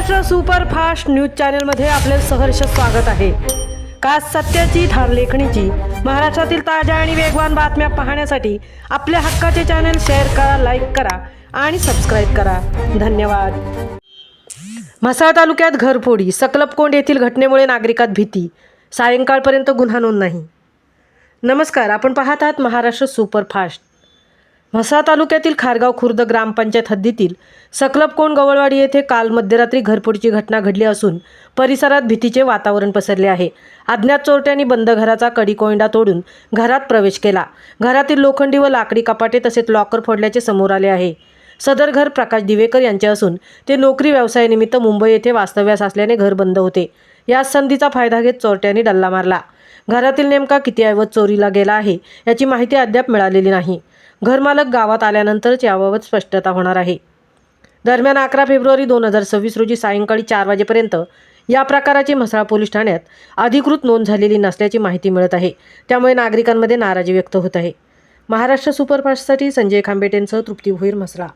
Maharashtra superfast news चॅनलमध्ये आपले सहर्ष स्वागत आहे। खास सत्याची ठार लेखणीची महाराष्ट्रातील ताज्या आणि वेगवान बातम्या पाहण्यासाठी आपल्या हक्काचे चॅनल शेअर करा, लाईक करा आणि सबस्क्राईब करा। धन्यवाद। म्हसळा तालुक्यात घरफोडी, सकलपकोंड येथील घटनेमुळे नागरिकात भीती, सायंकाळपर्यंत गुन्हा नोंद नाही। नमस्कार, आपण पाहत आहात महाराष्ट्र सुपरफास्ट। म्हसळा तालुक्यातील खारगाव खुर्द ग्रामपंचायत हद्दीतील सकलपकोंड गवळवाडी येथे काल मध्यरात्री घरफोडीची घटना घडली असून परिसरात भीतीचे वातावरण पसरले आहे। अज्ञात चोरट्यांनी बंद घराचा कडी-कोंडा तोडून घरात प्रवेश केला। घरातील लोखंडी व लाकडी कपाटे तसेच लॉकर फोडल्याचे समोर आले आहे। सदर घर प्रकाश दिवेकर यांचे असून ते नोकरी व्यवसायानिमित्त मुंबई येथे वास्तव्यास असल्याने घर बंद होते। या संधीचा फायदा घेत चोरट्यांनी डल्ला मारला। घरातील नेमका किती ऐवज चोरीला गेला आहे याची माहिती अद्याप मिळालेली नाही। घरमालक गावात आल्यानंतरच याबाबत स्पष्टता होणार आहे। दरम्यान 11 फेब्रुवारी 2026 रोजी सायंकाळी 4 वाजेपर्यंत या प्रकाराची म्हसळा पोलीस ठाण्यात अधिकृत नोंद झालेली नसल्याची माहिती मिळत आहे। त्यामुळे नागरिकांमध्ये नाराजी व्यक्त होत आहे। महाराष्ट्र सुपरफास्टसाठी संजय खांबेटेंसह तृप्ती भोईर, म्हसळा।